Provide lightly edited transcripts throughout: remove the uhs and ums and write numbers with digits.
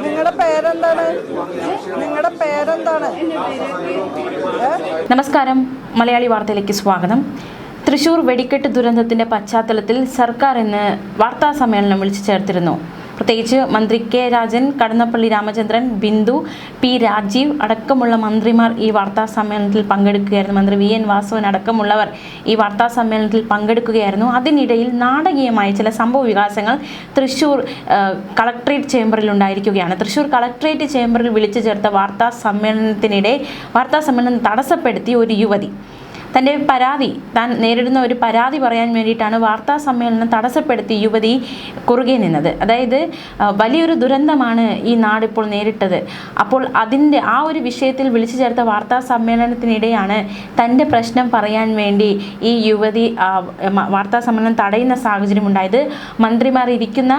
നിങ്ങളുടെ പേരെന്താണ്? നിങ്ങളുടെ പേരെന്താണ്? നമസ്കാരം, മലയാളി വാർത്തയിലേക്ക് സ്വാഗതം. തൃശൂർ വെടിക്കെട്ട് ദുരന്തത്തിന്റെ പശ്ചാത്തലത്തിൽ സർക്കാർ ഇന്ന് വാർത്താ സമ്മേളനം വിളിച്ചു ചേർത്തിരുന്നു. പ്രത്യേകിച്ച് മന്ത്രി കെ രാജൻ, കടന്നപ്പള്ളി രാമചന്ദ്രൻ, ബിന്ദു, പി രാജീവ് അടക്കമുള്ള മന്ത്രിമാർ ഈ വാർത്താ സമ്മേളനത്തിൽ പങ്കെടുക്കുകയായിരുന്നു. മന്ത്രി വി എൻ വാസവൻ അടക്കമുള്ളവർ ഈ വാർത്താ സമ്മേളനത്തിൽ പങ്കെടുക്കുകയായിരുന്നു. അതിനിടയിൽ നാടകീയമായ ചില സംഭവ വികാസങ്ങൾ തൃശൂർ കളക്ട്രേറ്റ് ചേംബറിൽ ഉണ്ടായിരിക്കുകയാണ്. തൃശൂർ കളക്ട്രേറ്റ് ചേംബറിൽ വിളിച്ചു ചേർത്ത വാർത്താ സമ്മേളനം തടസ്സപ്പെടുത്തി ഒരു യുവതി താൻ നേരിടുന്ന ഒരു പരാതി പറയാൻ വേണ്ടിയിട്ടാണ് വാർത്താ സമ്മേളനം തടസ്സപ്പെടുത്തി യുവതി കുറുകെ നിന്നത്. അതായത് വലിയൊരു ദുരന്തമാണ് ഈ നാടിപ്പോൾ നേരിട്ടത്. അപ്പോൾ അതിൻ്റെ ആ ഒരു വിഷയത്തിൽ വിളിച്ചു ചേർത്ത വാർത്താ സമ്മേളനത്തിനിടെയാണ് തൻ്റെ പ്രശ്നം പറയാൻ വേണ്ടി ഈ യുവതി വാർത്താ സമ്മേളനം തടയുന്ന സാഹചര്യം ഉണ്ടായത്. മന്ത്രിമാർ ഇരിക്കുന്ന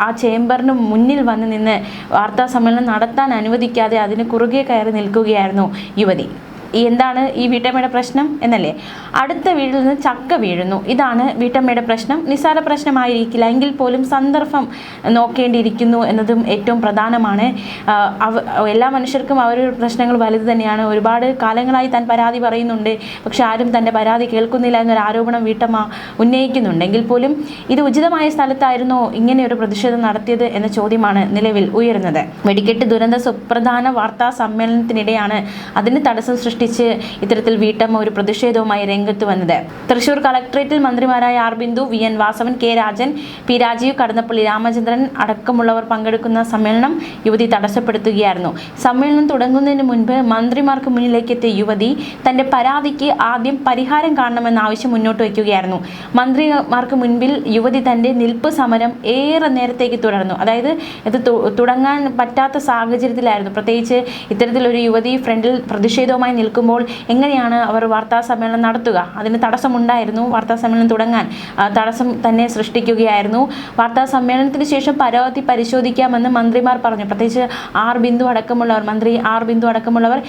ആ ചേംബറിന് മുന്നിൽ വന്ന് നിന്ന് വാർത്താ സമ്മേളനം നടത്താൻ അനുവദിക്കാതെ അതിന് കുറുകെ കയറി നിൽക്കുകയായിരുന്നു യുവതി. എന്താണ് ഈ വീട്ടമ്മയുടെ പ്രശ്നം എന്നല്ലേ? അടുത്ത വീട്ടിൽ നിന്ന് ചക്ക വീഴുന്നു. ഇതാണ് വീട്ടമ്മയുടെ പ്രശ്നം. നിസ്സാര പ്രശ്നമായിരിക്കില്ല, എങ്കിൽ പോലും സന്ദർഭം നോക്കേണ്ടിയിരിക്കുന്നു എന്നതും ഏറ്റവും പ്രധാനമാണ്. എല്ലാ മനുഷ്യർക്കും അവരുടെ പ്രശ്നങ്ങൾ വലുത് തന്നെയാണ്. ഒരുപാട് കാലങ്ങളായി താൻ പരാതി പറയുന്നുണ്ട്, പക്ഷെ ആരും തൻ്റെ പരാതി കേൾക്കുന്നില്ല എന്നൊരു ആരോപണം വീട്ടമ്മ ഉന്നയിക്കുന്നുണ്ട്. എങ്കിൽ പോലും ഇത് ഉചിതമായ സ്ഥലത്തായിരുന്നോ ഇങ്ങനെ ഒരു പ്രതിഷേധം നടത്തിയത് എന്ന ചോദ്യമാണ് നിലവിൽ ഉയരുന്നത്. വെടിക്കെട്ട് ദുരന്ത സുപ്രധാന വാർത്താ സമ്മേളനത്തിനിടെയാണ് അതിന് തടസ്സം ഇത്തരത്തിൽ വീട്ടമ്മ ഒരു പ്രതിഷേധവുമായി രംഗത്ത് വന്നത്. തൃശൂർ കളക്ട്രേറ്റിൽ മന്ത്രിമാരായ R Bindu, V N Vasavan, K Rajan, P Rajeev, Kadannappally Ramachandran അടക്കമുള്ളവർ പങ്കെടുക്കുന്ന സമ്മേളനം യുവതി തടസ്സപ്പെടുത്തുകയായിരുന്നു. സമ്മേളനം തുടങ്ങുന്നതിന് മുൻപ് മന്ത്രിമാർക്ക് മുന്നിലേക്ക് എത്തിയ യുവതി തന്റെ പരാതിക്ക് ആദ്യം പരിഹാരം കാണണമെന്ന ആവശ്യം മുന്നോട്ട് വയ്ക്കുകയായിരുന്നു. മന്ത്രിമാർക്ക് മുൻപിൽ യുവതി തന്റെ നിൽപ്പ് സമരം ഏറെ നേരത്തേക്ക് തുടർന്നു. അതായത് ഇത് തുടങ്ങാൻ പറ്റാത്ത സാഹചര്യത്തിലായിരുന്നു. പ്രത്യേകിച്ച് ഇത്തരത്തിലൊരു യുവതി ഫ്രണ്ടിൽ പ്രതിഷേധവുമായി നിൽക്കുമ്പോൾ എങ്ങനെയാണ് അവർ വാർത്താ സമ്മേളനം നടത്തുക? അതിന് തടസ്സമുണ്ടായിരുന്നു. വാർത്താ സമ്മേളനം തുടങ്ങാൻ തടസ്സം തന്നെ സൃഷ്ടിക്കുകയായിരുന്നു. വാർത്താ സമ്മേളനത്തിന് ശേഷം പരാതി പരിശോധിക്കാമെന്ന് മന്ത്രിമാർ പറഞ്ഞു. പ്രത്യേകിച്ച് മന്ത്രി ആർ ബിന്ദു അടക്കമുള്ളവർ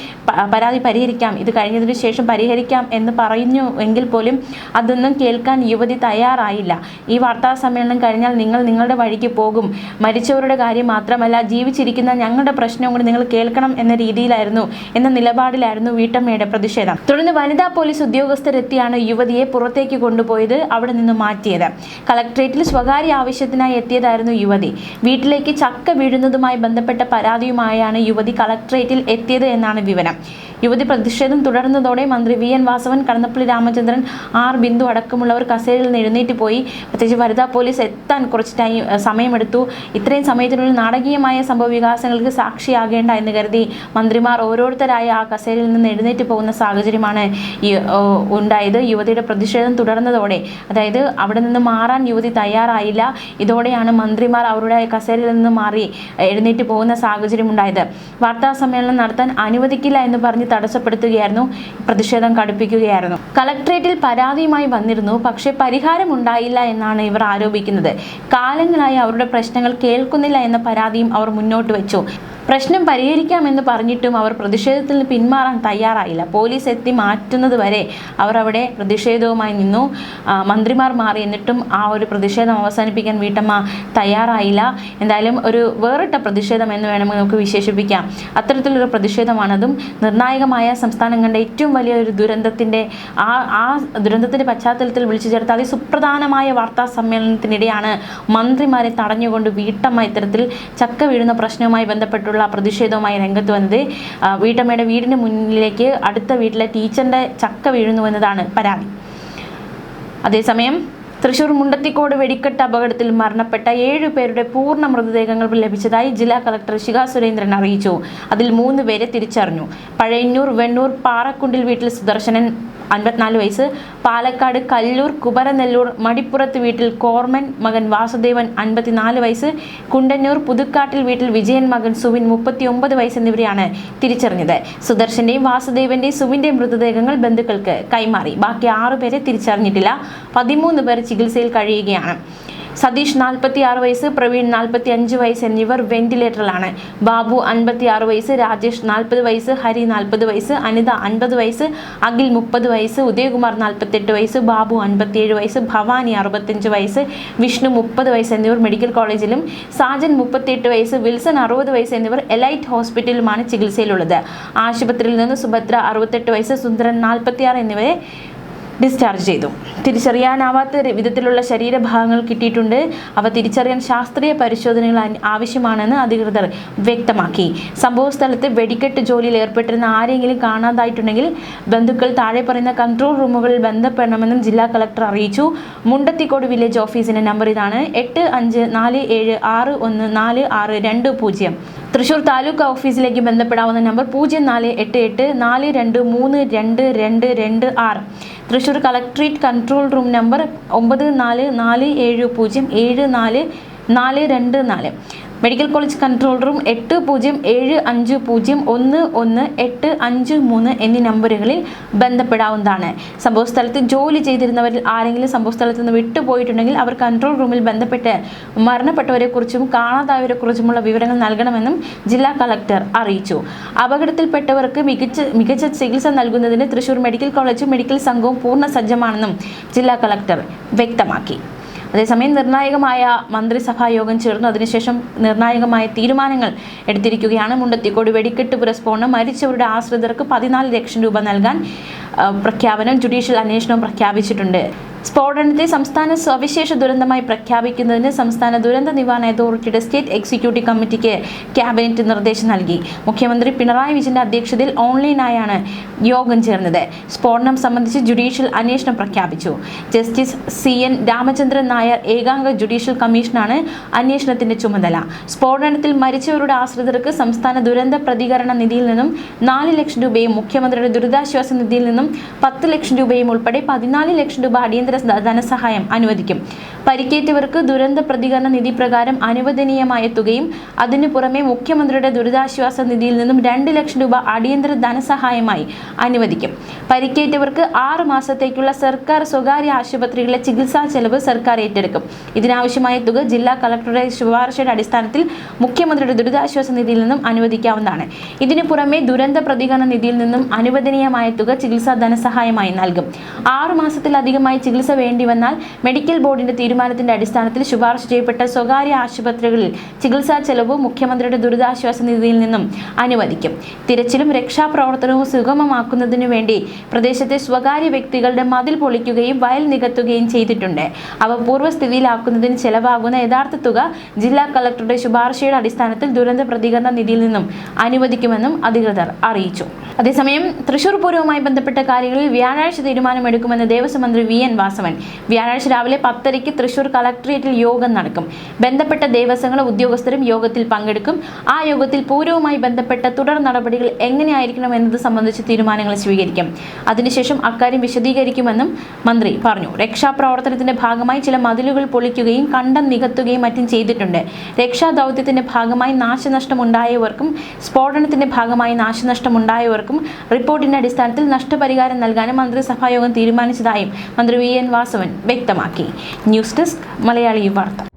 പരാതി പരിഹരിക്കാം, ഇത് കഴിഞ്ഞതിന് ശേഷം പരിഹരിക്കാം എന്ന് പറഞ്ഞു. എങ്കിൽ പോലും അതൊന്നും കേൾക്കാൻ യുവതി തയ്യാറായില്ല. ഈ വാർത്താ സമ്മേളനം കഴിഞ്ഞാൽ നിങ്ങൾ നിങ്ങളുടെ വഴിക്ക് പോകും, മരിച്ചവരുടെ കാര്യം മാത്രമല്ല ജീവിച്ചിരിക്കുന്ന ഞങ്ങളുടെ പ്രശ്നം കൂടി നിങ്ങൾ കേൾക്കണം എന്ന രീതിയിലായിരുന്നു, എന്ന നിലപാടിലായിരുന്നു വീട്ടമ്മയുടെ പ്രതിഷേധം. തുടർന്ന് വനിതാ പോലീസ് ഉദ്യോഗസ്ഥരെത്തിയാണ് യുവതിയെ പുറത്തേക്ക് കൊണ്ടുപോയത്, അവിടെ നിന്ന് മാറ്റിയത്. കളക്ട്രേറ്റിൽ സ്വകാര്യ ആവശ്യത്തിനായി എത്തിയതായിരുന്നു യുവതി. വീട്ടിലേക്ക് ചക്ക വീഴുന്നതുമായി ബന്ധപ്പെട്ട പരാതിയുമായാണ് യുവതി കളക്ട്രേറ്റിൽ എത്തിയത് എന്നാണ് വിവരം. യുവതി പ്രതിഷേധം തുടർന്നതോടെ മന്ത്രി V N Vasavan, Kadannappally Ramachandran, R Bindu അടക്കമുള്ളവർ കസേരയിൽ നിന്ന് എഴുന്നേറ്റ് പോയി. പ്രത്യേകിച്ച് വനിതാ പോലീസ് എത്താൻ കുറച്ച് സമയമെടുത്തു. ഇത്രയും സമയത്തിനുള്ളിൽ നാടകീയമായ സംഭവ വികാസങ്ങൾക്ക് സാക്ഷിയാകേണ്ട എന്ന് കരുതി മന്ത്രിമാർ ഓരോരുത്തരായ ആ കസേരയിൽ നിന്ന് എഴുന്നേറ്റ് പോകുന്ന സാഹചര്യമാണ് ഉണ്ടായത്. യുവതിയുടെ പ്രതിഷേധം തുടർന്നതോടെ, അതായത് അവിടെ നിന്ന് മാറാൻ യുവതി തയ്യാറായില്ല. ഇതോടെയാണ് മന്ത്രിമാർ അവരുടെ കസേരയിൽ നിന്ന് മാറി എഴുന്നേറ്റ് പോകുന്ന സാഹചര്യം ഉണ്ടായത്. വാർത്താ സമ്മേളനം നടത്താൻ അനുവദിക്കില്ല എന്ന് പറഞ്ഞ് തടസ്സപ്പെടുത്തുകയായിരുന്നു, പ്രതിഷേധം കടുപ്പിക്കുകയായിരുന്നു. കളക്ട്രേറ്റിൽ പരാതിയുമായി വന്നിരുന്നു, പക്ഷേ പരിഹാരം ഉണ്ടായില്ല എന്നാണ് ഇവർ ആരോപിക്കുന്നത്. കാലങ്ങളായി അവരുടെ പ്രശ്നങ്ങൾ കേൾക്കുന്നില്ല എന്ന പരാതിയും അവർ മുന്നോട്ട് വെച്ചു. പ്രശ്നം പരിഹരിക്കാമെന്ന് പറഞ്ഞിട്ടും അവർ പ്രതിഷേധത്തിൽ നിന്ന് പിന്മാറാൻ തയ്യാറായില്ല. പോലീസ് എത്തി മാറ്റുന്നത് വരെ അവർ അവിടെ പ്രതിഷേധവുമായി നിന്നു. മന്ത്രിമാർ മാറി, എന്നിട്ടും ആ ഒരു പ്രതിഷേധം അവസാനിപ്പിക്കാൻ വീട്ടമ്മ തയ്യാറായില്ല. എന്തായാലും ഒരു വേറിട്ട പ്രതിഷേധം എന്ന് വേണമെങ്കിൽ നമുക്ക് വിശേഷിപ്പിക്കാം. അത്തരത്തിലൊരു പ്രതിഷേധമാണതും. നിർണായകമായ സംസ്ഥാനം കണ്ട ഏറ്റവും വലിയ ഒരു ദുരന്തത്തിൻ്റെ പശ്ചാത്തലത്തിൽ വിളിച്ചു ചേർത്ത അതിസുപ്രധാനമായ വാർത്താ സമ്മേളനത്തിനിടെയാണ് മന്ത്രിമാരെ തടഞ്ഞുകൊണ്ട് വീട്ടമ്മ ഇത്തരത്തിൽ ചക്ക വീഴുന്ന പ്രശ്നവുമായി ബന്ധപ്പെട്ടുള്ള പ്രതിഷേധവുമായി രംഗത്ത് വന്നത്. വീട്ടമ്മയുടെ വീടിന് മുന്നിലേക്ക് അടുത്ത വീട്ടിലെ ടീച്ചറിന്റെ ചക്ക വീഴുന്നു എന്നതാണ് പരാതി. അതേസമയം തൃശൂർ മുണ്ടത്തിക്കോട് വെടിക്കെട്ട് അപകടത്തിൽ മരണപ്പെട്ട 7 പേരുടെ പൂർണ്ണ മൃതദേഹങ്ങൾ ലഭിച്ചതായി ജില്ലാ കളക്ടർ ശിഖ സുരേന്ദ്രൻ അറിയിച്ചു. അതിൽ 3 പേരെ തിരിച്ചറിഞ്ഞു. പഴയന്നൂർ വെണ്ണൂർ പാറക്കുണ്ടിൽ വീട്ടിൽ സുദർശനൻ 54 വയസ്സ്, പാലക്കാട് കല്ലൂർ കുബരനെല്ലൂർ മടിപ്പുറത്ത് വീട്ടിൽ കോർമൻ മകൻ വാസുദേവൻ 54 വയസ്സ്, കുണ്ടന്നൂർ പുതുക്കാട്ടിൽ വീട്ടിൽ വിജയൻ മകൻ സുവിൻ 39 വയസ്സ് എന്നിവരെയാണ് തിരിച്ചറിഞ്ഞത്. സുദർശന്റെയും വാസുദേവന്റെയും സുവിന്റെയും മൃതദേഹങ്ങൾ ബന്ധുക്കൾക്ക് കൈമാറി. ബാക്കി 6 പേരെ തിരിച്ചറിഞ്ഞിട്ടില്ല. 13 പേർ ചികിത്സയിൽ കഴിയുകയാണ്. സതീഷ് 46 വയസ്സ്, പ്രവീൺ 45 വയസ്സ് എന്നിവർ വെന്റിലേറ്ററിലാണ്. ബാബു 56 വയസ്സ്, രാജേഷ് 40 വയസ്സ്, ഹരി 40 വയസ്സ്, അനിത 50 വയസ്സ്, അഖിൽ 30 വയസ്സ്, ഉദയകുമാർ 48 വയസ്സ്, ബാബു 57 വയസ്സ്, ഭവാനി 65 വയസ്സ്, വിഷ്ണു 30 വയസ്സ് എന്നിവർ മെഡിക്കൽ കോളേജിലും, സാജൻ 38 വയസ്സ്, വിൽസൺ 60 വയസ്സ് എന്നിവർ എലൈറ്റ് ഹോസ്പിറ്റലിലുമാണ് ചികിത്സയിലുള്ളത്. ആശുപത്രിയിൽ നിന്ന് സുഭദ്ര 68 വയസ്സ്, സുന്ദരൻ 46 എന്നിവരെ ഡിസ്ചാർജ് ചെയ്തു. തിരിച്ചറിയാനാവാത്ത വിധത്തിലുള്ള ശരീരഭാഗങ്ങൾ കിട്ടിയിട്ടുണ്ട്. അവ തിരിച്ചറിയാൻ ശാസ്ത്രീയ പരിശോധനകൾ ആവശ്യമാണെന്ന് അധികൃതർ വ്യക്തമാക്കി. സംഭവസ്ഥലത്ത് വെടിക്കെട്ട് ജോലിയിൽ ഏർപ്പെട്ടിരുന്ന ആരെങ്കിലും കാണാതായിട്ടുണ്ടെങ്കിൽ ബന്ധുക്കൾ താഴെ പറയുന്ന കൺട്രോൾ റൂമുകളിൽ ബന്ധപ്പെടണമെന്നും ജില്ലാ കളക്ടർ അറിയിച്ചു. മുണ്ടത്തിക്കോട് വില്ലേജ് ഓഫീസിന്റെ നമ്പർ ഇതാണ്: 8547614620. തൃശൂർ താലൂക്ക് ഓഫീസിലേക്ക് ബന്ധപ്പെടാവുന്ന number 048842322226. Thrissur collectorate control room number 9447074424. Medical college control room 8075011853 എന്നീ നമ്പറുകളിൽ ബന്ധപ്പെടാവുന്നതാണ്. സംഭവസ്ഥലത്ത് ജോലി ചെയ്തിരുന്നവരിൽ ആരെങ്കിലും സംഭവസ്ഥലത്ത് നിന്ന് വിട്ടുപോയിട്ടുണ്ടെങ്കിൽ അവർ കൺട്രോൾ റൂമിൽ ബന്ധപ്പെട്ട് മരണപ്പെട്ടവരെക്കുറിച്ചും കാണാതായവരെക്കുറിച്ചുമുള്ള വിവരങ്ങൾ നൽകണമെന്നും ജില്ലാ കളക്ടർ അറിയിച്ചു. അപകടത്തിൽപ്പെട്ടവർക്ക് മികച്ച ചികിത്സ നൽകുന്നതിന് തൃശൂർ മെഡിക്കൽ കോളേജും മെഡിക്കൽ സംഘവും പൂർണ്ണ സജ്ജമാണെന്നും ജില്ലാ കളക്ടർ വ്യക്തമാക്കി. അതേസമയം നിർണായകമായ മന്ത്രിസഭാ യോഗം ചേർന്നു. അതിനുശേഷം നിർണായകമായ തീരുമാനങ്ങൾ എടുത്തിരിക്കുകയാണ്. മുണ്ടത്തിക്കോട് വെടിക്കെട്ട് പുരസ്ഫോടനം മരിച്ചവരുടെ ആശ്രിതർക്ക് 14 ലക്ഷം രൂപ നൽകാൻ പ്രഖ്യാപനം, ജുഡീഷ്യൽ അന്വേഷണവും പ്രഖ്യാപിച്ചിട്ടുണ്ട്. സ്ഫോടനത്തെ സംസ്ഥാന സവിശേഷ ദുരന്തമായി പ്രഖ്യാപിക്കുന്നതിന് സംസ്ഥാന ദുരന്ത നിവാരണ അതോറിറ്റിയുടെ സ്റ്റേറ്റ് എക്സിക്യൂട്ടീവ് കമ്മിറ്റിക്ക് ക്യാബിനറ്റ് നിർദ്ദേശം നൽകി. മുഖ്യമന്ത്രി പിണറായി വിജയന്റെ അധ്യക്ഷതയിൽ ഓൺലൈനായാണ് യോഗം ചേർന്നത്. സ്ഫോടനം സംബന്ധിച്ച് ജുഡീഷ്യൽ അന്വേഷണം പ്രഖ്യാപിച്ചു. ജസ്റ്റിസ് CN രാമചന്ദ്രൻ നായർ ഏകാംഗ ജുഡീഷ്യൽ കമ്മീഷനാണ് അന്വേഷണത്തിന്റെ ചുമതല. സ്ഫോടനത്തിൽ മരിച്ചവരുടെ ആശ്രിതർക്ക് സംസ്ഥാന ദുരന്ത പ്രതികരണ നിധിയിൽ നിന്നും 4 ലക്ഷം രൂപയും മുഖ്യമന്ത്രിയുടെ ദുരിതാശ്വാസ നിധിയിൽ നിന്നും 10 ലക്ഷം രൂപയും ഉൾപ്പെടെ 14 ലക്ഷം രൂപ അടിയന്തര ധനസഹായം അനുവദിക്കും. പരിക്കേറ്റവർക്ക് ദുരന്ത പ്രതികരണ നിധി പ്രകാരം അനുവദനീയമായ തുകയും അതിനു പുറമെ മുഖ്യമന്ത്രിയുടെ ദുരിതാശ്വാസ നിധിയിൽ നിന്നും 2 ലക്ഷം രൂപ അടിയന്തര ധനസഹായമായി അനുവദിക്കും. പരിക്കേറ്റവർക്ക് 6 മാസത്തേക്കുള്ള സർക്കാർ സ്വകാര്യ ആശുപത്രികളിലെ ചികിത്സാ ചെലവ് സർക്കാർ ഏറ്റെടുക്കും. ഇതിനാവശ്യമായ തുക ജില്ലാ കളക്ടറുടെ ശുപാർശയുടെ അടിസ്ഥാനത്തിൽ മുഖ്യമന്ത്രിയുടെ ദുരിതാശ്വാസ നിധിയിൽ നിന്നും അനുവദിക്കാവുന്നതാണ്. ഇതിനു പുറമെ ദുരന്ത പ്രതികരണ നിധിയിൽ നിന്നും അനുവദനീയമായ തുക ചികിത്സാ ധനസഹായമായി നൽകും. 6 മാസത്തിലധികമായി ചികിത്സ വേണ്ടി വന്നാൽ മെഡിക്കൽ ബോർഡിന്റെ തീരുമാനത്തിന്റെ അടിസ്ഥാനത്തിൽ ശുപാർശ ചെയ്യപ്പെട്ട സ്വകാര്യ ആശുപത്രികളിൽ ചികിത്സാ ചെലവ് മുഖ്യമന്ത്രിയുടെ ദുരിതാശ്വാസ നിധിയിൽ നിന്നും അനുവദിക്കും. തിരച്ചിലും രക്ഷാപ്രവർത്തനവും സുഗമമാക്കുന്നതിനു വേണ്ടി പ്രദേശത്തെ സ്വകാര്യ വ്യക്തികളുടെ മതിൽ പൊളിക്കുകയും വയൽ നികത്തുകയും ചെയ്തിട്ടുണ്ട്. അവ പൂർവ്വസ്ഥിതിയിലാക്കുന്നതിന് ചെലവാകുന്ന യഥാർത്ഥ തുക ജില്ലാ കളക്ടറുടെ ശുപാർശയുടെ അടിസ്ഥാനത്തിൽ ദുരന്ത പ്രതികരണ നിധിയിൽ നിന്നും അനുവദിക്കുമെന്നും അധികൃതർ അറിയിച്ചു. അതേസമയം തൃശൂർ പൂരവുമായി ബന്ധപ്പെട്ട കാര്യങ്ങളിൽ വ്യാഴാഴ്ച തീരുമാനമെടുക്കുമെന്ന് ദേവസ്വം മന്ത്രി VN വാസവൻ. വ്യാഴാഴ്ച രാവിലെ 10:30 തൃശൂർ കളക്ട്രേറ്റിൽ യോഗം നടക്കും. ബന്ധപ്പെട്ട ദേവസ്വങ്ങളും ഉദ്യോഗസ്ഥരും യോഗത്തിൽ പങ്കെടുക്കും. ആ യോഗത്തിൽ പൂരവുമായി ബന്ധപ്പെട്ട തുടർ നടപടികൾ എങ്ങനെയായിരിക്കണം എന്നത് സംബന്ധിച്ച് തീരുമാനങ്ങൾ സ്വീകരിക്കും. അതിനുശേഷം അക്കാര്യം വിശദീകരിക്കുമെന്നും മന്ത്രി പറഞ്ഞു. രക്ഷാപ്രവർത്തനത്തിന്റെ ഭാഗമായി ചില മതിലുകൾ പൊളിക്കുകയും കണ്ടം നികത്തുകയും മറ്റും ചെയ്തിട്ടുണ്ട്. രക്ഷാദൗത്യത്തിന്റെ ഭാഗമായി നാശനഷ്ടമുണ്ടായവർക്കും സ്ഫോടനത്തിന്റെ ഭാഗമായി നാശനഷ്ടമുണ്ടായവർക്കും റിപ്പോർട്ടിന്റെ അടിസ്ഥാനത്തിൽ നഷ്ടപരിഹാരം നൽകാനും മന്ത്രിസഭായോഗം തീരുമാനിച്ചതായും മന്ത്രി VN വാസവൻ വ്യക്തമാക്കി. ന്യൂസ് ഡെസ്ക് മലയാളി വാർത്ത.